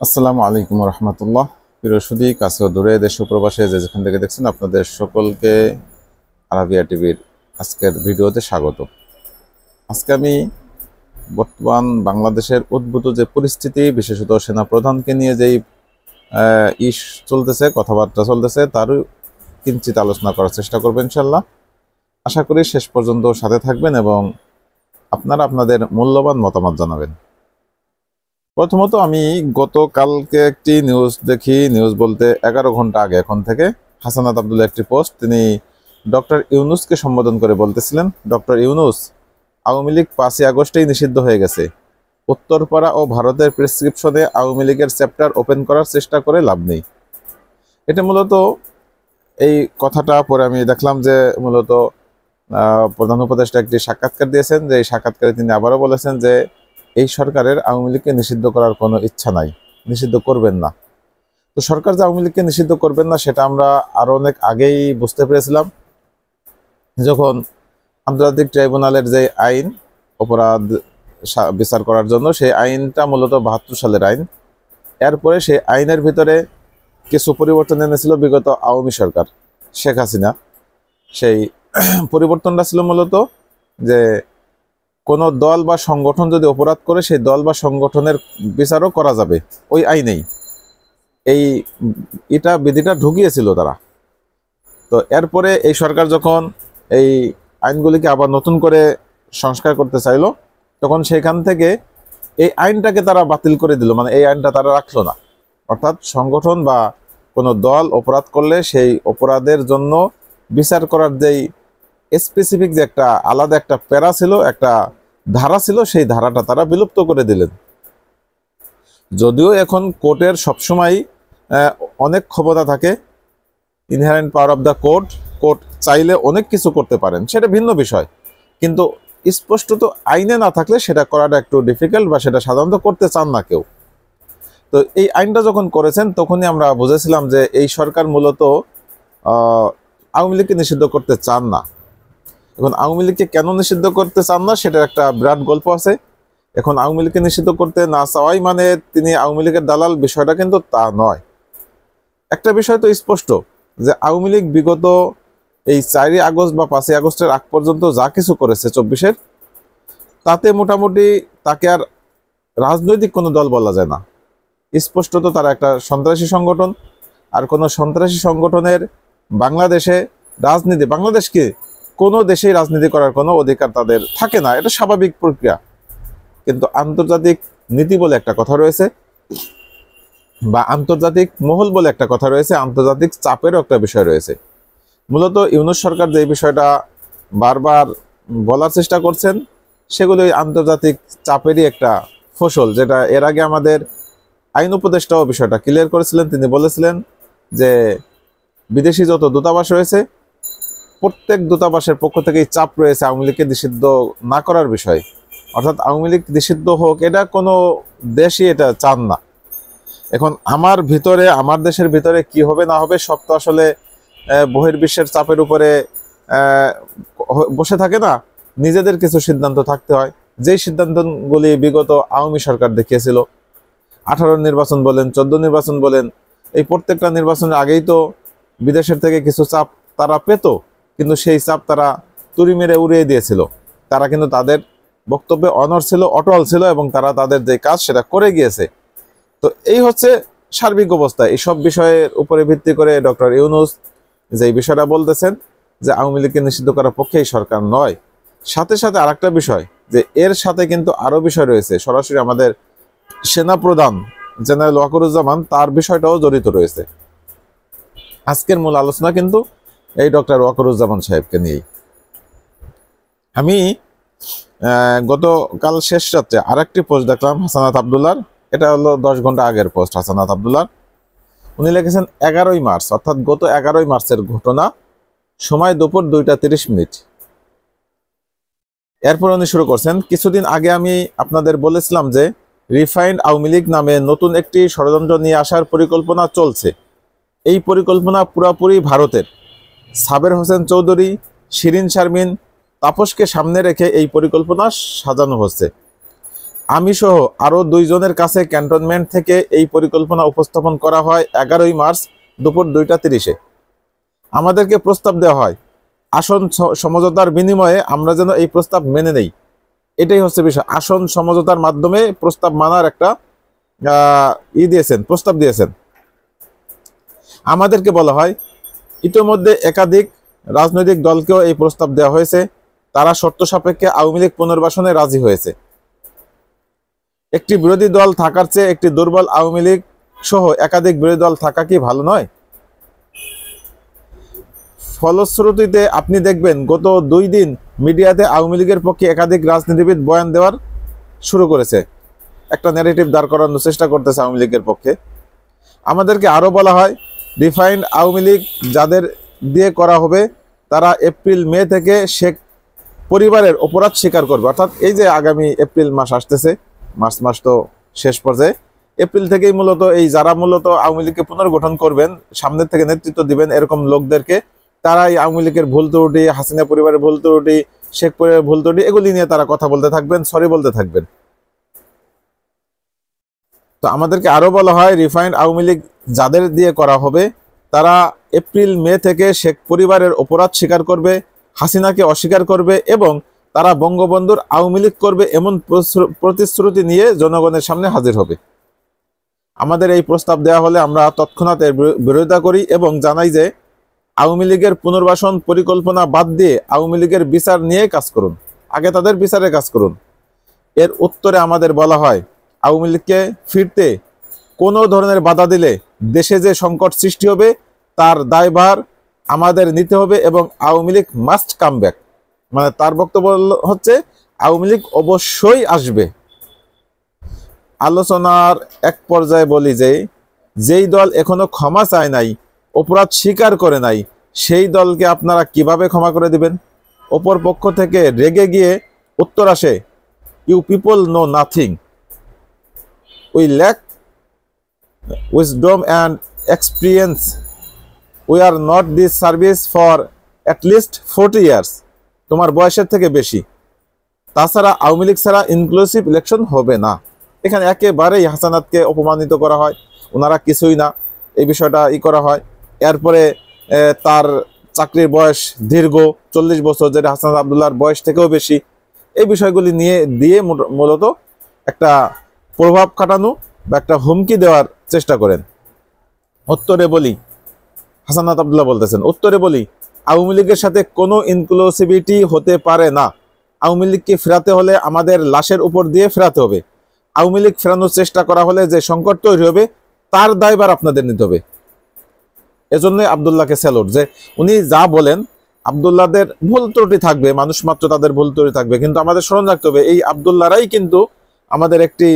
আসসালামু আলাইকুম রহমতুল্লাহ। প্রিয় সুদী, কাছে ও দূরে, দেশ ও প্রবাসে যে যেখান থেকে দেখছেন, আপনাদের সকলকে আরাবিয়া টিভির আজকের ভিডিওতে স্বাগত। আজকে আমি বর্তমান বাংলাদেশের উদ্ভূত যে পরিস্থিতি, বিশেষত সেনাপ্রধানকে নিয়ে যেই ইস চলতেছে, কথাবার্তা চলতেছে, তারও কিঞ্চিত আলোচনা করার চেষ্টা করবেন ইনশাল্লাহ। আশা করি শেষ পর্যন্ত সাথে থাকবেন এবং আপনারা আপনাদের মূল্যবান মতামত জানাবেন। প্রথমত আমি গতকালকে একটি নিউজ দেখি, নিউজ বলতে 11 ঘন্টা আগে এখন থেকে, হাসানাত আব্দুল্লাহ একটি পোস্ট, তিনি ডক্টর ইউনুসকে সম্বোধন করে বলতেছিলেন, ডক্টর ইউনুস, আওয়ামী লীগ 5ই আগস্টেই নিষিদ্ধ হয়ে গেছে। উত্তরপাড়া ও ভারতের প্রেসক্রিপশনে আওয়ামী লীগের চ্যাপ্টার ওপেন করার চেষ্টা করে লাভ নেই। এটা মূলত এই কথাটা পরে আমি দেখলাম যে মূলত প্রধান উপদেষ্টা একটি সাক্ষাৎকার দিয়েছেন, যে এই সাক্ষাৎকারে তিনি আবারও বলেছেন যে এই সরকারের আওয়ামী লীগকে নিষিদ্ধ করার কোনো ইচ্ছা নাই, নিষিদ্ধ করবেন না। তো সরকার যে আওয়ামী লীগকে নিষিদ্ধ করবেন না সেটা আমরা আরো অনেক আগেই বুঝতে পেরেছিলাম, যখন আন্তর্জাতিক ট্রাইব্যুনালের যে আইন অপরাধ বিচার করার জন্য, সেই আইনটা মূলত 72 সালের আইন। এরপরে সেই আইনের ভিতরে কিছু পরিবর্তন এনেছিল বিগত আওয়ামী সরকার, শেখ হাসিনা। সেই পরিবর্তনটা ছিল মূলত যে কোনো দল বা সংগঠন যদি অপরাধ করে, সেই দল বা সংগঠনের বিচারও করা যাবে ওই আইনেই। এটা বিধিটা ঢুকিয়েছিল তারা। তো এরপরে এই সরকার যখন এই আইনগুলিকে আবার নতুন করে সংস্কার করতে চাইলো, তখন সেখান থেকে এই আইনটাকে তারা বাতিল করে দিল, মানে এই আইনটা তারা রাখলো না। অর্থাৎ সংগঠন বা কোনো দল অপরাধ করলে সেই অপরাধের জন্য বিচার করার যেই স্পেসিফিক যে একটা আলাদা একটা প্যারা ছিল, একটা ধারা ছিল, সেই ধারাটা তারা বিলুপ্ত করে দিলেন। যদিও এখন কোর্টের সবসময় অনেক ক্ষমতা থাকে, inherent power of the court, court চাইলে অনেক কিছু করতে পারেন, সেটা ভিন্ন বিষয়। কিন্তু স্পষ্টত আইনে না থাকলে সেটা করাটা একটু ডিফিকাল্ট, বা সেটা সাধারণত করতে চান না কেউ। তো এই আইনটা যখন করেছেন, তখনই আমরা বুঝেছিলাম যে এই সরকার মূলত আওয়ামী লীগকে নিষিদ্ধ করতে চান না। এখন আওয়ামী লীগকে কেন নিষিদ্ধ করতে চান না সেটার একটা বিরাট গল্প আছে। এখন আওয়ামী লীগকে নিষিদ্ধ করতে না চাওয়াই মানে তিনি আওয়ামী লীগের দালাল, বিষয়টা কিন্তু তা নয়। একটা বিষয় তো স্পষ্ট, যে আওয়ামী লীগ বিগত এই 4ই আগস্ট বা 5ই আগস্টের আগ পর্যন্ত যা কিছু করেছে 24-এর, তাতে মোটামুটি তাকে আর রাজনৈতিক কোনো দল বলা যায় না। স্পষ্টত তারা একটা সন্ত্রাসী সংগঠন। আর কোনো সন্ত্রাসী সংগঠনের বাংলাদেশে রাজনীতি, বাংলাদেশকে কোনো দেশেই রাজনীতি করার কোনো অধিকার তাদের থাকে না, এটা স্বাভাবিক প্রক্রিয়া। কিন্তু আন্তর্জাতিক নীতি বলে একটা কথা রয়েছে, বা আন্তর্জাতিক মহল বলে একটা কথা রয়েছে, আন্তর্জাতিক চাপেরও একটা বিষয় রয়েছে। মূলত ইউনূস সরকার যে বিষয়টা বারবার বলার চেষ্টা করছেন, সেগুলো আন্তর্জাতিক চাপেরই একটা ফসল, যেটা এর আগে আমাদের আইন উপদেষ্টাও বিষয়টা ক্লিয়ার করেছিলেন। তিনি বলেছিলেন যে বিদেশি যত দূতাবাস রয়েছে, প্রত্যেক দূতাবাসের পক্ষ থেকেই চাপ রয়েছে আওয়ামী লীগকে নিষিদ্ধ না করার বিষয়। অর্থাৎ আওয়ামী লীগ নিষিদ্ধ হোক, এটা কোনো দেশই এটা চান না। এখন আমার ভিতরে, আমার দেশের ভিতরে কি হবে না হবে সব তো আসলে বহির্বিশ্বের চাপের উপরে বসে থাকে না, নিজেদের কিছু সিদ্ধান্ত থাকতে হয়। যেই সিদ্ধান্তগুলি বিগত আওয়ামী সরকার দেখিয়েছিল, 18 নির্বাচন বলেন, 14 নির্বাচন বলেন, এই প্রত্যেকটা নির্বাচনের আগেই তো বিদেশের থেকে কিছু চাপ তারা পেত, কিন্তু সেই চাপ তারা তুড়ি মেরে উড়িয়ে দিয়েছিল। তারা কিন্তু তাদের বক্তব্যে অনড় ছিল, অটল ছিল, এবং তারা তাদের যে কাজ সেটা করে গিয়েছে। তো এই হচ্ছে সার্বিক অবস্থা। এইসব বিষয়ের উপরে ভিত্তি করে ডক্টর ইউনূস যে বিষয়টা বলতেছেন যে আওয়ামী লীগকে নিষিদ্ধ করার পক্ষে এই সরকার নয়। সাথে সাথে আরেকটা বিষয়, যে এর সাথে কিন্তু আরো বিষয় রয়েছে, সরাসরি আমাদের সেনাপ্রধান জেনারেল ওয়াকারুজ্জামান, তার বিষয়টাও জড়িত রয়েছে। আজকের মূল আলোচনা কিন্তু এই ডক্টর ওয়াকারুজ্জামান সাহেবকে নিয়েই। আমি গতকাল শেষ রাত্রে আরেকটি পোস্ট দেখলাম হাসানাত আব্দুল্লাহর, এটা হলো 10 ঘন্টা আগের পোস্ট হাসানাত আব্দুল্লাহ। উনি লিখেছেন 11ই মার্চ, অর্থাৎ গত 11ই মার্চের ঘটনা, সময় দুপুর 2টা 30 মিনিট। এরপর উনি শুরু করছেন, কিছুদিন আগে আমি আপনাদের বলেছিলাম যে রিফাইন্ড আওয়ামী লীগ নামে নতুন একটি ষড়যন্ত্র নিয়ে আসার পরিকল্পনা চলছে। এই পরিকল্পনা পুরোপুরি ভারতের। সাবের হোসেন চৌধুরী, শিরিন শারমিন, তাপসকে সামনে রেখে এই পরিকল্পনা সাজানো হচ্ছে। আমি সহ আরো 2 জনের কাছে ক্যান্টনমেন্ট থেকে এই পরিকল্পনা উপস্থাপন করা হয় 11ই মার্চ দুপুর 2টা 30-এ। আমাদেরকে প্রস্তাব দেওয়া হয় আসন সমঝোতার বিনিময়ে আমরা যেন এই প্রস্তাব মেনে নেই। এটাই হচ্ছে বিষয়। আসন সমঝোতার মাধ্যমে প্রস্তাব মানার একটা প্রস্তাব দিয়েছেন। আমাদেরকে বলা হয় ইতিমধ্যে একাধিক রাজনৈতিক দলকেও এই প্রস্তাব দেওয়া হয়েছে, তারা শর্ত সাপেক্ষে আওয়ামী লীগ পুনর্বাসনে রাজি হয়েছে। একটি বিরোধী দল থাকার চেয়ে একটি দুর্বল আওয়ামী লীগ সহ একাধিক বিরোধী দল থাকা কি ভালো নয়? ফলশ্রুতিতে আপনি দেখবেন গত 2 দিন মিডিয়াতে আওয়ামী লীগের পক্ষে একাধিক রাজনীতিবিদ বয়ান দেওয়ার শুরু করেছে, একটা ন্যারেটিভ দাঁড় করানোর চেষ্টা করতেছে আওয়ামী লীগের পক্ষে। আমাদেরকে আরো বলা হয় রিফাইন্ড আওয়ামী লীগ যাদের দিয়ে করা হবে তারা এপ্রিল-মে থেকে শেখ পরিবারের অপরাধ স্বীকার করবে। অর্থাৎ এই যে আগামী এপ্রিল মাস আসতেছে, মার্চ মাস তো শেষ পর্যায়ে, এপ্রিল থেকেই মূলত এই যারা মূলত আওয়ামী লীগকে পুনর্গঠন করবেন, সামনের থেকে নেতৃত্ব দিবেন এরকম লোকদেরকে, তারা এই আওয়ামী লীগের ভুল ত্রুটি, হাসিনা পরিবারের ভুল ত্রুটি, শেখ পরিবারের ভুল ত্রুটি এগুলি নিয়ে তারা কথা বলতে থাকবেন, সরি বলতে থাকবেন। তো আমাদেরকে আরো বলা হয় রিফাইন্ড আওয়ামী লীগ যাদের দিয়ে করা হবে তারা এপ্রিল-মে থেকে শেখ পরিবারের অপরাধ স্বীকার করবে, হাসিনাকে অস্বীকার করবে এবং তারা বঙ্গবন্ধুর আওয়ামী লীগ করবে এমন প্রতিশ্রুতি নিয়ে জনগণের সামনে হাজির হবে। আমাদের এই প্রস্তাব দেওয়া হলে আমরা তৎক্ষণাৎ এর বিরোধিতা করি এবং জানাই যে আওয়ামী লীগের পুনর্বাসন পরিকল্পনা বাদ দিয়ে আওয়ামী লীগের বিচার নিয়ে কাজ করুন, আগে তাদের বিচারে কাজ করুন। এর উত্তরে আমাদের বলা হয় আওয়ামী লীগকে ফিরতে কোনো ধরনের বাধা দিলে দেশে যে সংকট সৃষ্টি হবে তার দায়ভার আমাদের নিতে হবে এবং Awami League must come back. মানে তার বক্তব্য হচ্ছে আওয়ামী লীগ অবশ্যই আসবে। আলোচনার এক পর্যায়ে বলি যে যেই দল এখনো ক্ষমা চায় নাই, অপরাধ স্বীকার করে নাই, সেই দলকে আপনারা কিভাবে ক্ষমা করে দিবেন? অপর পক্ষ থেকে রেগে গিয়ে উত্তর আসে you people know nothing, we lack wisdom and experience, we are not this service for at least 40 years, তোমার বয়সের থেকে বেশি। তাছাড়া আওয়ামী লীগ ছাড়া ইনক্লুসিভ ইলেকশন হবে না। এখানে একেবারেই হাসানাতকে অপমানিত করা হয়, ওনারা কিছুই না এই বিষয়টা করা হয়। এরপরে তার চাকরির বয়স দীর্ঘ 40 বছর, যেটা হাসানাত আবদুল্লাহর বয়স থেকেও বেশি। এই বিষয়গুলি নিয়ে দিয়ে মূলত একটা প্রভাব খাটানো বা একটা হুমকি দেওয়ার চেষ্টা করেন। উত্তরে বলি, হাসানাত আবদুল্লাহ বলতেছেন, উত্তরে বলি আওয়ামী লীগের সাথে কোনো ইনক্লুসিভিটি হতে পারে না। আওয়ামী লীগকে ফেরাতে হলে আমাদের লাশের উপর দিয়ে ফেরাতে হবে। আওয়ামী লীগ ফেরানোর চেষ্টা করা হলে যে সংকট তৈরি হবে তার দায়ভার আপনাদের নিতে হবে। এজন্যই আবদুল্লাহকে স্যালুট, যে উনি যা বলেন, আবদুল্লাহদের ভুল ত্রুটি থাকবে, মানুষ মাত্র তাদের ভুল ত্রুটি থাকবে, কিন্তু আমাদের স্মরণ রাখতে হবে এই আবদুল্লাহরাই কিন্তু আমাদের একটি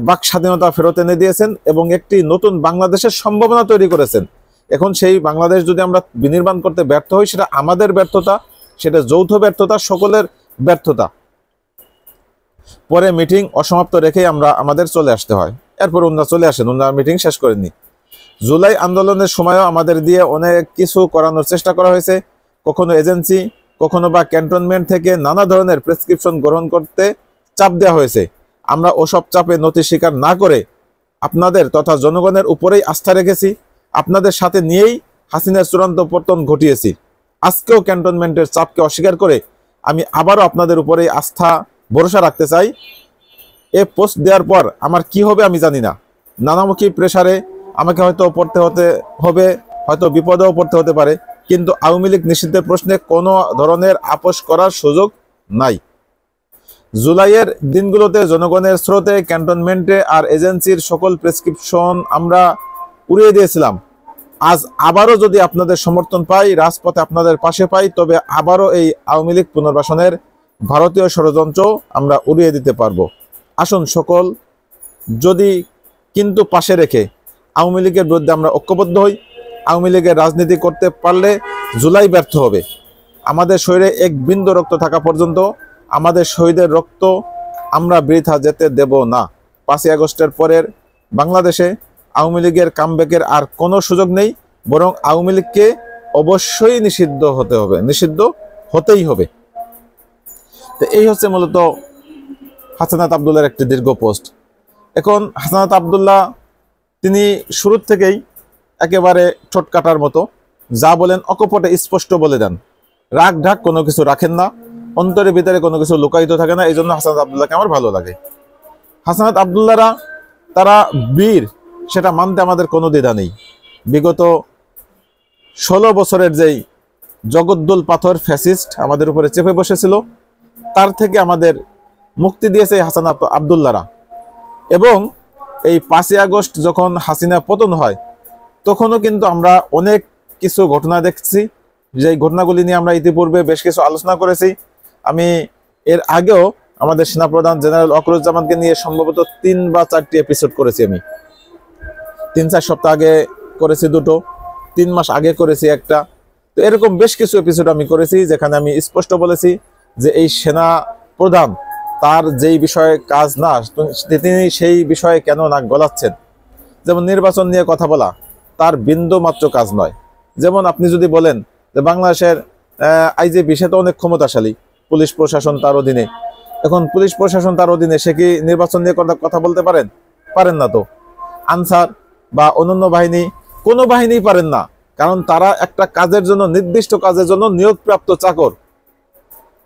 বাক স্বাধীনতা ফেরত এনে দিয়েছেন এবং একটি নতুন বাংলাদেশের সম্ভাবনা তৈরি করেছেন। এখন সেই বাংলাদেশ যদি আমরা বিনির্মাণ করতে ব্যর্থ হই, সেটা আমাদের ব্যর্থতা, সেটা যৌথ ব্যর্থতা, সকলের ব্যর্থতা। পরে মিটিং অসমাপ্ত রেখেই আমাদের চলে আসতে হয়। এরপর ওনারা চলে আসেন, ওনারা মিটিং শেষ করেননি। জুলাই আন্দোলনের সময়ও আমাদের দিয়ে অনেক কিছু করানোর চেষ্টা করা হয়েছে, কখনো এজেন্সি, কখনো বা ক্যান্টনমেন্ট থেকে নানা ধরনের প্রেসক্রিপশন গ্রহণ করতে চাপ দেওয়া হয়েছে। আমরা ওসব চাপে নতি স্বীকার না করে আপনাদের তথা জনগণের উপরেই আস্থা রেখেছি, আপনাদের সাথে নিয়েই হাসিনার চূড়ান্ত পতন ঘটিয়েছি। আজকেও ক্যান্টনমেন্টের চাপকে অস্বীকার করে আমি আবারও আপনাদের উপরেই আস্থা ভরসা রাখতে চাই। এ পোস্ট দেওয়ার পর আমার কি হবে আমি জানি না, নানামুখী প্রেসারে আমাকে হয়তো পড়তে হবে, হয়তো বিপদেও পড়তে হতে পারে, কিন্তু আওয়ামী লীগ নিষিদ্ধের প্রশ্নে কোনো ধরনের আপোষ করার সুযোগ নাই। জুলাইয়ের দিনগুলোতে জনগণের স্রোতে ক্যান্টনমেন্টে আর এজেন্সির সকল প্রেসক্রিপশন আমরা উড়িয়ে দিয়েছিলাম। আজ আবারও যদি আপনাদের সমর্থন পাই, রাজপথে আপনাদের পাশে পাই, তবে আবারও এই আওয়ামী লীগ পুনর্বাসনের ভারতীয় ষড়যন্ত্র আমরা উড়িয়ে দিতে পারবো। আসুন সকল যদি কিন্তু পাশে রেখে আওয়ামী লীগের বিরুদ্ধে আমরা ঐক্যবদ্ধ হই। আওয়ামী লীগের রাজনীতি করতে পারলে জুলাই ব্যর্থ হবে। আমাদের শরীরে এক বিন্দু রক্ত থাকা পর্যন্ত আমাদের শহীদের রক্ত আমরা বৃথা যেতে দেব না। 5ই আগস্টের পরের বাংলাদেশে আওয়ামী লীগের কামব্যাকের আর কোনো সুযোগ নেই, বরং আওয়ামী লীগকে অবশ্যই নিষিদ্ধ হতেই হবে। তো এই হচ্ছে মূলত হাসানাত আবদুল্লাহর একটি দীর্ঘ পোস্ট। এখন হাসানাত আবদুল্লাহ তিনি শুরুর থেকেই একেবারে ঠোঁট কাটার মতো যা বলেন অকপটে স্পষ্ট বলে দেন, রাগ ঢাক কোনো কিছু রাখেন না, অন্তরের ভিতরে কোনো কিছু লুকায়িত থাকে না। এই জন্য হাসানাত আবদুল্লাহকে আমার ভালো লাগে। হাসানাত আবদুল্লাহরা তারা বীর, সেটা মানতে আমাদের কোনো দ্বিধা নেই। বিগত 16 বছরের যেই জগদ্দল পাথর ফ্যাসিস্ট আমাদের উপরে চেপে বসেছিল, তার থেকে আমাদের মুক্তি দিয়েছে হাসানাত আবদুল্লাহরা। এবং এই 5ই আগস্ট যখন হাসিনা পতন হয়, তখনও কিন্তু আমরা অনেক কিছু ঘটনা দেখছি, যেই ঘটনাগুলি নিয়ে আমরা ইতিপূর্বে বেশ কিছু আলোচনা করেছি। আমি এর আগেও আমাদের সেনাপ্রধান জেনারেল ওয়াকারুজ্জামানকে নিয়ে সম্ভবত 3 বা 4টি এপিসোড করেছি। আমি 3-4 সপ্তাহ আগে করেছি 2টো, 3 মাস আগে করেছি একটা। তো এরকম বেশ কিছু এপিসোড আমি করেছি, যেখানে আমি স্পষ্ট বলেছি যে এই সেনা প্রধান তার যেই বিষয়ে কাজ না, তিনি সেই বিষয়ে কেন নাক গলাচ্ছেন। যেমন নির্বাচন নিয়ে কথা বলা তার বিন্দু মাত্র কাজ নয়। যেমন আপনি যদি বলেন যে বাংলাদেশের আইজিপি সে তো অনেক ক্ষমতাশালী, পুলিশ প্রশাসন তার অধীনে, এখন পুলিশ প্রশাসন তার অধীনে, সে কি নির্বাচন নিয়ে কথা বলতে পারেন? পারেন না। তো আনসার বা অন্যান্য বাহিনী, কোনো বাহিনী পারেন না, কারণ তারা একটা কাজের জন্য, নির্দিষ্ট কাজের জন্য নিয়োগপ্রাপ্ত চাকর।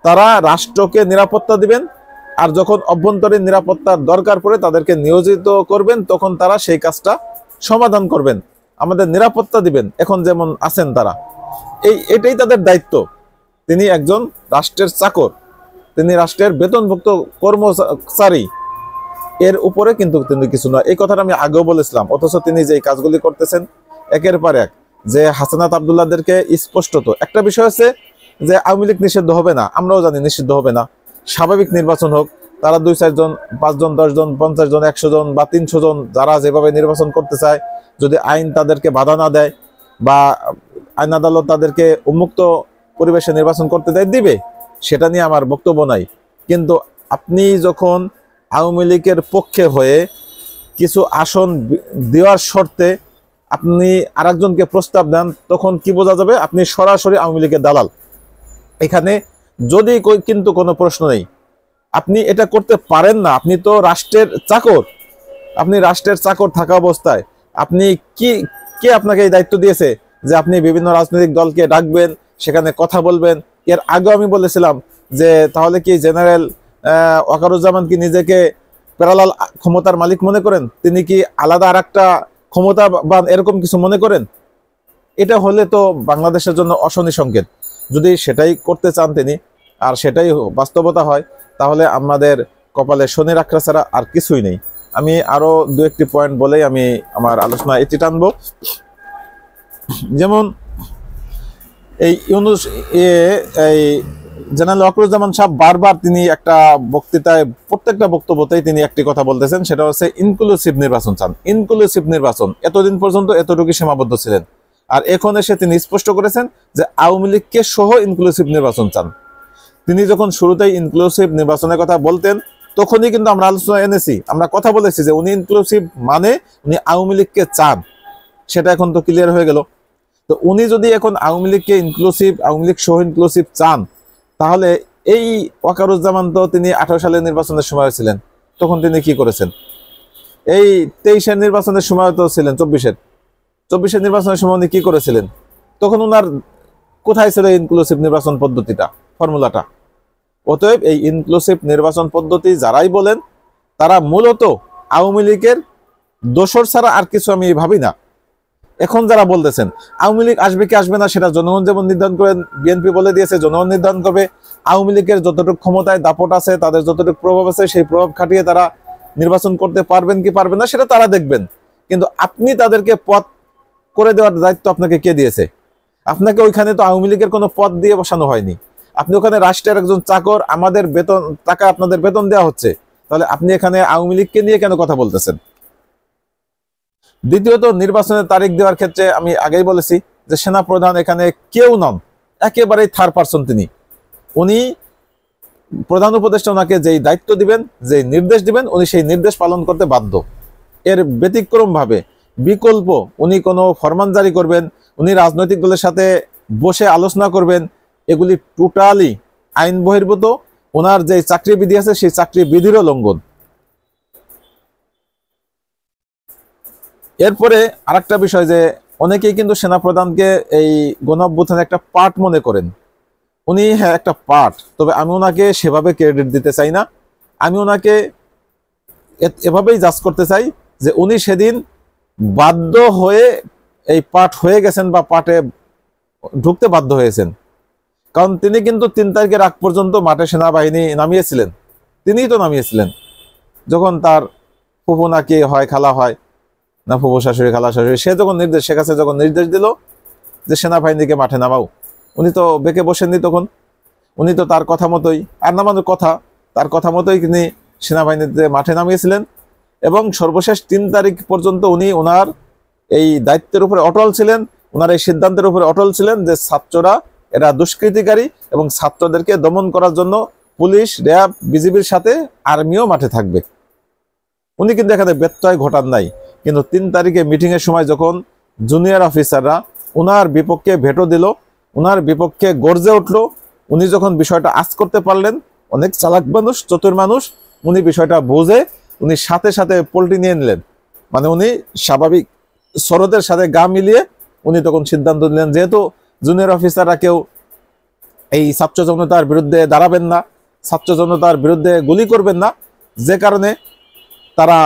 তারা রাষ্ট্রকে নিরাপত্তা দিবেন, আর যখন অভ্যন্তরীণ নিরাপত্তার দরকার পড়ে তাদেরকে নিয়োজিত করবেন, তখন তারা সেই কাজটা সমাধান করবেন, আমাদের নিরাপত্তা দিবেন। এখন যেমন আছেন তারা, এটাই তাদের দায়িত্ব। তিনি একজন রাষ্ট্রের চাকর, তিনি রাষ্ট্রের বেতনভুক্ত কর্মচারী, এর উপরে কিন্তু তিনি কিছু নয়। এই কথাটা আমি আগেও বলেছিলাম। অথচ তিনি যে কাজগুলি করতেছেন একের পর এক, যে হাসানাত আবদুল্লাহদেরকে স্পষ্টত একটা বিষয় হচ্ছে যে আওয়ামী লীগ নিষিদ্ধ হবে না, আমরাও জানি নিষিদ্ধ হবে না। স্বাভাবিক নির্বাচন হোক, তারা 2-4 জন, 5 জন, 10 জন, 50 জন, 100 জন বা 300 জন, যারা যেভাবে নির্বাচন করতে চায়, যদি আইন তাদেরকে বাধা না দেয় বা আইন আদালত তাদেরকে উন্মুক্ত পরিবেশে নির্বাচন করতে দেয়, দিবে, সেটা নিয়ে আমার বক্তব্য নাই। কিন্তু আপনি যখন আওয়ামী লীগের পক্ষে হয়ে কিছু আসন দেওয়ার শর্তে আপনি আরেকজনকে প্রস্তাব দেন, তখন কি বোঝা যাবে? আপনি সরাসরি আওয়ামী লীগের দালাল। এখানে যদি কিন্তু কোনো প্রশ্ন নেই, আপনি এটা করতে পারেন না। আপনি তো রাষ্ট্রের চাকর। আপনি রাষ্ট্রের চাকর থাকা অবস্থায় আপনি কে আপনাকে এই দায়িত্ব দিয়েছে যে আপনি বিভিন্ন রাজনৈতিক দলকে ডাকবেন, সেখানে কথা বলবেন? এর আগেও আমি বলেছিলাম যে তাহলে কি জেনারেল ওয়াকারুজ্জামান কি নিজেকে প্যারালাল ক্ষমতার মালিক মনে করেন? তিনি কি আলাদা আর একটা ক্ষমতা বা এরকম কিছু মনে করেন? এটা হলে তো বাংলাদেশের জন্য অশনি সংকেত। যদি সেটাই করতে চান তিনি, আর সেটাই বাস্তবতা হয়, তাহলে আমাদের কপালে শনি রাখা ছাড়া আর কিছুই নেই। আমি আরো 2-1টি পয়েন্ট বলেই আমি আমার আলোচনা এটি টানবো। যেমন এই জেনারেল ওয়াকারুজ্জামান সাহেব বারবার তিনি একটা বক্তৃতায়, প্রত্যেকটা বক্তব্যতেই তিনি একটি কথা বলতেছেন, সেটা হচ্ছে ইনক্লুসিভ নির্বাচন চান। ইনক্লুসিভ নির্বাচন, এতদিন পর্যন্ত এতটুকু সীমাবদ্ধ ছিলেন, আর এখন এসে তিনি স্পষ্ট করেছেন যে আওয়ামী লীগকে সহ ইনক্লুসিভ নির্বাচন চান। তিনি যখন শুরুতেই ইনক্লুসিভ নির্বাচনের কথা বলতেন, তখনই কিন্তু আমরা আলোচনা এনেছি, আমরা কথা বলেছি যে উনি ইনক্লুসিভ মানে উনি আওয়ামী লীগকে চান। সেটা এখন তো ক্লিয়ার হয়ে গেল। তো উনি যদি এখন আওয়ামী লীগকে ইনক্লুসিভ, আওয়ামী লীগ সহ ইনক্লুসিভ চান, তাহলে এই ওয়াকারুজ্জামান তো তিনি 18 সালের নির্বাচনের সময় ছিলেন, তখন তিনি কি করেছেন? এই 23-এর নির্বাচনের সময় তো ছিলেন, 24-এর নির্বাচনের সময় উনি কি করেছিলেন? তখন ওনার কোথায় ছিল ইনক্লুসিভ নির্বাচন পদ্ধতিটা, ফর্মুলাটা? অতএব এই ইনক্লুসিভ নির্বাচন পদ্ধতি যারাই বলেন, তারা মূলত আওয়ামী লীগের দোসর ছাড়া আর কিছু আমি ভাবি না। এখন যারা বলতেছেন আওয়ামী লীগ আসবে কি আসবে না সেটা জনগণ যেমন নির্ধারণ করেন, বিএনপি বলে দিয়েছে জনগণ নির্ধারণ করবে। আওয়ামী লীগের যতটুকু ক্ষমতায় দাপট আছে, তাদের যতটুকু প্রভাব আছে, সেই প্রভাব খাটিয়ে তারা নির্বাচন করতে পারবেন কি পারবেন না সেটা তারা দেখবেন। কিন্তু আপনি তাদেরকে পথ করে দেওয়ার দায়িত্ব আপনাকে কে দিয়েছে? আপনাকে ওইখানে তো আওয়ামী লীগের কোনো পদ দিয়ে বসানো হয়নি। আপনি ওখানে রাষ্ট্রের একজন চাকর, আমাদের বেতন টাকা আপনাদের বেতন দেওয়া হচ্ছে, তাহলে আপনি এখানে আওয়ামী লীগকে নিয়ে কেন কথা বলতেছেন? দ্বিতীয়ত, নির্বাচনের তারিখ দেওয়ার ক্ষেত্রে আমি আগেই বলেছি যে সেনা প্রধান এখানে কেউ নন, একেবারেই থার্ড পারসন। উনি প্রধান উপদেষ্টা, ওনাকে যেই দায়িত্ব দিবেন, যেই নির্দেশ দিবেন, উনি সেই নির্দেশ পালন করতে বাধ্য। এর ব্যতিক্রম ভাবে বিকল্প উনি কোনো ফরমান জারি করবেন, উনি রাজনৈতিক দলের সাথে বসে আলোচনা করবেন, এগুলি টোটালি আইন বহির্ভূত ওনার যে চাকরি বিধি আছে সেই চাকরি বিধিরও লঙ্ঘন। এরপরে আরেকটা বিষয় যে অনেকেই কিন্তু সেনাপ্রধানকে এই গণ-অভ্যুত্থানের একটা পার্ট মনে করেন। উনি হ্যাঁ একটা পার্ট, তবে আমি ওনাকে সেভাবে ক্রেডিট দিতে চাই না। আমি ওনাকে এভাবেই জাজ করতে চাই যে উনি সেদিন বাধ্য হয়ে এই পার্ট হয়ে গেছেন বা পার্টে ঢুকতে বাধ্য হয়েছেন। কারণ তিনি কিন্তু 3 তারিখের আগ পর্যন্ত মাঠে সেনাবাহিনী নামিয়েছিলেন, তিনিই তো নামিয়েছিলেন। যখন তার ফুফু নাকি হয় খালা হয় না, ফুফু শাশুড়ি খালা শাশুড়ি, সে যখন শেখ হাসিনা যখন নির্দেশ দিল যে সেনাবাহিনীকে মাঠে নামাও, উনি তো বেঁকে বসেননি তখন। উনি তো তার কথা মতোই, আর নামানোর কথা, তার কথা মতোই তিনি সেনাবাহিনীতে মাঠে নামিয়েছিলেন। এবং সর্বশেষ 3 তারিখ পর্যন্ত উনি ওনার এই দায়িত্বের উপরে অটল ছিলেন, ওনার এই সিদ্ধান্তের উপরে অটল ছিলেন যে ছাত্ররা এরা দুষ্কৃতিকারী এবং ছাত্রদেরকে দমন করার জন্য পুলিশ, র্যাব, বিজিবির সাথে আর্মিও মাঠে থাকবে। উনি কিন্তু এখানে ব্যত্যয় ঘটান নাই। কিন্তু 3 তারিখে মিটিংয়ের সময় যখন জুনিয়র অফিসাররা ওনার বিপক্ষে ভেটো দিল, ওনার বিপক্ষে গর্জে উঠল, উনি যখন বিষয়টা আঁচ করতে পারলেন, অনেক চালাক মানুষ, চতুর মানুষ, উনি বিষয়টা বুঝে উনি সাথে সাথে পল্টি নিয়ে নিলেন। মানে উনি স্বাভাবিক স্বরদের সাথে গা মিলিয়ে উনি তখন সিদ্ধান্ত নিলেন, যেহেতু জুনিয়র অফিসাররা কেউ এই ছাত্র জনতার বিরুদ্ধে দাঁড়াবেন না, ছাত্র জনতার বিরুদ্ধে গুলি করবেন না, যে কারণে তারা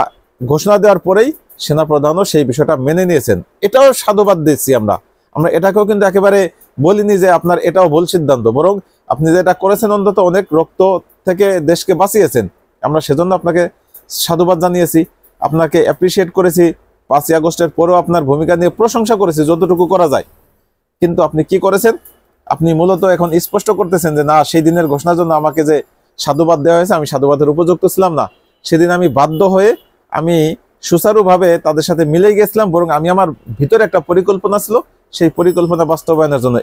ঘোষণা দেওয়ার পরেই সেনাপ্রধানও সেই বিষয়টা মেনে নিয়েছেন। এটাও সাধুবাদ দিচ্ছি আমরা এটাকেও কিন্তু একেবারে বলিনি যে আপনার এটাও ভুল সিদ্ধান্ত, বরং আপনি যেটা করেছেন অন্তত অনেক রক্ত থেকে দেশকে বাঁচিয়েছেন। আমরা সেজন্য আপনাকে সাধুবাদ জানিয়েছি, আপনাকে অ্যাপ্রিসিয়েট করেছি, 5ই আগস্টের পরেও আপনার ভূমিকা নিয়ে প্রশংসা করেছি যতটুকু করা যায়। কিন্তু আপনি কি করেছেন? আপনি মূলত এখন স্পষ্ট করতেছেন যে না, সেই দিনের ঘোষণার জন্য আমাকে যে সাধুবাদ দেওয়া হয়েছে আমি সাধুবাদের উপযুক্ত ছিলাম না। সেদিন আমি বাধ্য হয়ে আমি সুচারুভাবে তাদের সাথে মিলে গেছিলাম, বরং আমি আমার ভিতরে একটা পরিকল্পনা ছিল, সেই পরিকল্পনা বাস্তবায়নের জন্য।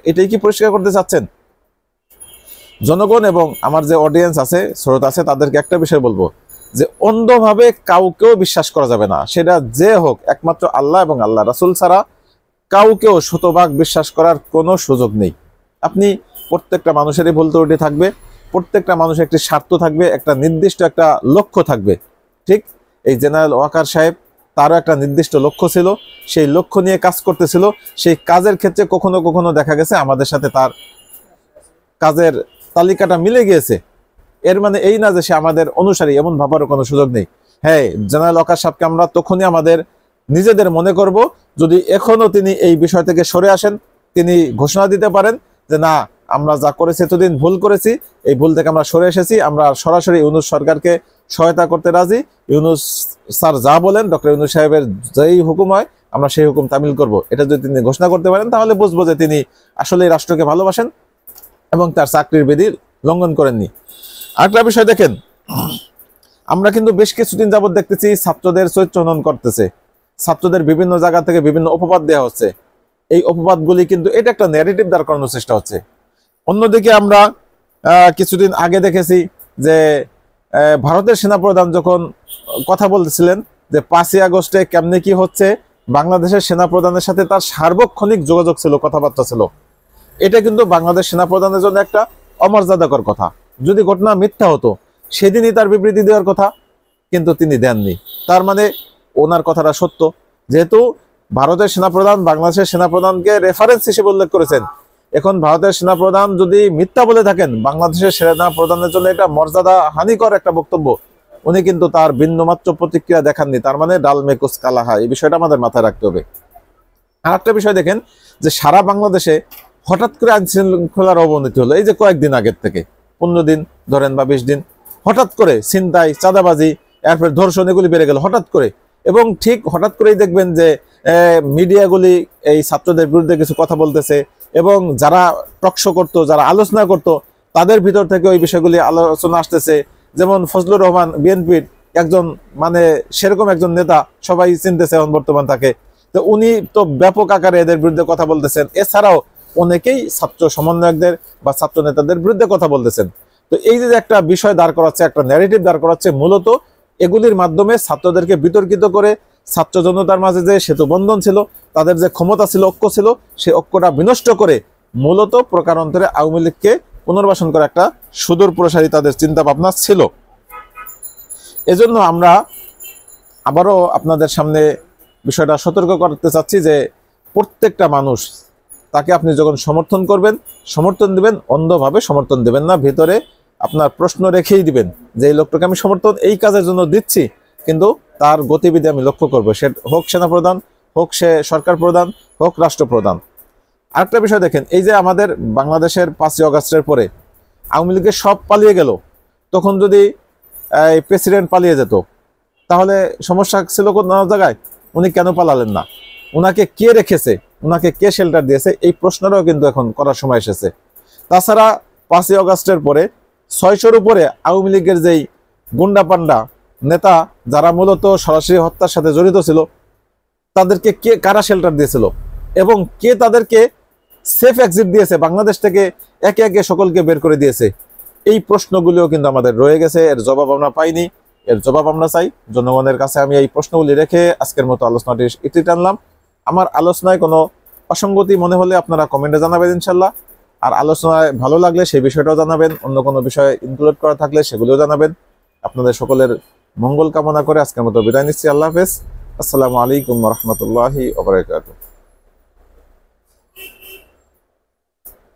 এটাই কি পরিষ্কার করতে চাচ্ছেন? জনগণ এবং আমার যে অডিয়েন্স আছে, শ্রোতা আছে, তাদেরকে একটা বিষয় বলবো যে অন্ধভাবে কাউকেও বিশ্বাস করা যাবে না, সেটা যে হোক। একমাত্র আল্লাহ এবং আল্লাহ রাসূল ছাড়া কাউকেও শতভাগ বিশ্বাস করার কোনো সুযোগ নেই। আপনি প্রত্যেকটা মানুষেরই ভুল ত্রুটি থাকবে, প্রত্যেকটা মানুষের একটি স্বার্থ থাকবে, একটা নির্দিষ্ট একটা লক্ষ্য থাকবে। ঠিক এই জেনারেল ওয়াকার সাহেব, তারও একটা নির্দিষ্ট লক্ষ্য ছিল, সেই লক্ষ্য নিয়ে কাজ করতেছিল। সেই কাজের ক্ষেত্রে কখনো কখনো দেখা গেছে আমাদের সাথে তার কাজের তালিকাটা মিলে গিয়েছে। এর মানে এই না যে সে আমাদের অনুসারী, এমন ভাবারও কোনো সুযোগ নেই। হ্যাঁ, জেনারেল ওয়াকার সাহেবকে আমরা তখনই আমাদের নিজেদের মনে করব যদি এখনো তিনি এই বিষয় থেকে সরে আসেন, তিনি ঘোষণা দিতে পারেন যে না, আমরা যা করেছি এতদিন ভুল করেছি, এই ভুল থেকে আমরা সরে এসেছি, আমরা সরাসরি ইউনূস সরকারকে সহায়তা করতে রাজি। ইউনূস স্যার যা বলেন, ডক্টর ইউনূস সাহেবের যেই হুকুম হয় আমরা সেই হুকুম তামিল করব, এটা যদি তিনি ঘোষণা করতে পারেন তাহলে বুঝবো যে তিনি আসলে রাষ্ট্রকে ভালোবাসেন এবং তার চাকরির বিধি লঙ্ঘন করেননি। আরেকটা বিষয় দেখেন, আমরা কিন্তু বেশ কিছুদিন যাবত দেখতেছি ছাত্রদের চরিত্র হনন করতেছে, ছাত্রদের বিভিন্ন জায়গা থেকে বিভিন্ন অপবাদ দেওয়া হচ্ছে। এই অপবাদগুলি কিন্তু এটা একটা ন্যারেটিভ দাঁড় করানোর চেষ্টা হচ্ছে। অন্যদিকে আমরা কিছুদিন আগে দেখেছি যে ভারতের সেনাপ্রধান যখন কথা বলতেছিলেন যে 5ই আগস্টে কেমনে কি হচ্ছে, বাংলাদেশের সেনাপ্রধানের সাথে তার সার্বক্ষণিক যোগাযোগ ছিল, কথাবার্তা ছিল। এটা কিন্তু বাংলাদেশ সেনাপ্রধানের জন্য একটা অমর্যাদাকর কথা। যদি ঘটনা মিথ্যা হতো সেদিনই তার বিবৃতি দেওয়ার কথা, কিন্তু তিনি দেননি। তার মানে ওনার কথাটা সত্য। যেহেতু ভারতের সেনাপ্রধান বাংলাদেশের সেনাপ্রধানকে রেফারেন্স হিসেবে উল্লেখ করেছেন, এখন ভারতের সেনাপ্রধান যদি মিথ্যা বলে থাকেন, বাংলাদেশের সেনাপ্রধানের জন্য এটা মর্যাদা হানিকর একটা বক্তব্য। উনি কিন্তু তার বিন্দুমাত্র প্রতিক্রিয়া দেখাননি। তার মানে ডাল মে কুছ কালা হ্যায়, এই বিষয়টা আমাদের মাথায় রাখতে হবে। আর একটা বিষয় দেখেন যে সারা বাংলাদেশে হঠাৎ করে আইন শৃঙ্খলার অবনতি হলো। এই যে কয়েকদিন আগের থেকে 15 দিন ধরেন বা 20 দিন, হঠাৎ করে ছিনতাই, চাঁদাবাজি, এরপর ধর্ষণ, এগুলি বেড়ে গেল হঠাৎ করে। এবং ঠিক হঠাৎ করেই দেখবেন যে মিডিয়াগুলি এই ছাত্রদের বিরুদ্ধে কিছু কথা বলতেছে, এবং যারা টকশো করতো, যারা আলোচনা করতো, তাদের ভিতর থেকে ওই বিষয়গুলি আলোচনা আসতেছে। যেমন ফজলুর রহমান, বিএনপির একজন মানে সেরকম একজন নেতা, সবাই চিনতেছে এখন বর্তমান তাকে। তো উনি তো ব্যাপক আকারে এদের বিরুদ্ধে কথা বলতেছেন। এছাড়াও অনেকেই ছাত্র সমন্বয়কদের বা ছাত্র নেতাদের বিরুদ্ধে কথা বলতেছেন। তো এই যে একটা বিষয় দাঁড় করাচ্ছে, একটা ন্যারেটিভ দাঁড় করাচ্ছে, মূলত এগুলির মাধ্যমে ছাত্রদেরকে বিতর্কিত করে ছাত্র জনতার মাঝে যে সেতু বন্ধন ছিল, তাদের যে ক্ষমতা ছিল, ঐক্য ছিল, সেই ঐক্যটা বিনষ্ট করে মূলত প্রকারান্তরে আওয়ামী লীগকে পুনর্বাসন করা একটা সুদূর প্রসারী তাদের চিন্তা ভাবনা ছিল। এজন্য আমরা আবারও আপনাদের সামনে বিষয়টা সতর্ক করতে চাচ্ছি যে প্রত্যেকটা মানুষ তাকে আপনি যখন সমর্থন করবেন, সমর্থন দিবেন, অন্ধভাবে সমর্থন দিবেন না, ভিতরে আপনার প্রশ্ন রেখেই দিবেন যে এই লোকটাকে আমি সমর্থন এই কাজের জন্য দিচ্ছি, কিন্তু তার গতিবিধি আমি লক্ষ্য করবো, সে হোক সেনাপ্রধান, হোক সে সরকার প্রধান, হোক রাষ্ট্রপ্রধান। আরেকটা বিষয় দেখেন, এই যে আমাদের বাংলাদেশের 5ই আগস্টের পরে আওয়ামী লীগের সব পালিয়ে গেল, তখন যদি প্রেসিডেন্ট পালিয়ে যেত তাহলে সমস্যা ছিল কোন জায়গায়? উনি কেন পালালেন না? উনাকে কে রেখেছে? উনাকে কে শেল্টার দিয়েছে? এই প্রশ্নটাও কিন্তু এখন করার সময় এসেছে। তাছাড়া 5ই আগস্টের পরে 600-র উপরে আওয়ামী লীগের যেই গুন্ডা পান্ডা নেতা যারা মূলত সরাসরি হত্যার সাথে জড়িত ছিল, তাদেরকে কে কারা শেল্টার দিয়েছিল এবং কে তাদেরকে সেফ এক্সিট দিয়েছে, বাংলাদেশ থেকে একে একে সকলকে বের করে দিয়েছে? এই প্রশ্নগুলিও কিন্তু আমাদের রয়ে গেছে, এর জবাব আমরা পাইনি, এর জবাব আমরা চাই জনগণের কাছে। আমি এই প্রশ্নগুলি রেখে আজকের মতো আলোচনাটি ইতি টানলাম। আমার আলোচনায় কোনো অসঙ্গতি মনে হলে আপনারা কমেন্টে জানাবেন ইনশাল্লাহ, আর আলোচনায় ভালো লাগলে সেই বিষয়টাও জানাবেন, অন্য কোনো বিষয়ে ইনক্লুড করা থাকলে সেগুলোও জানাবেন। আপনাদের সকলের মঙ্গল কামনা করে আজকের মতো বিদায় নিচ্ছি। আল্লাহ হাফেজ। আসসালামু আলাইকুম ওয়া রাহমাতুল্লাহি ওয়া বারাকাতুহু।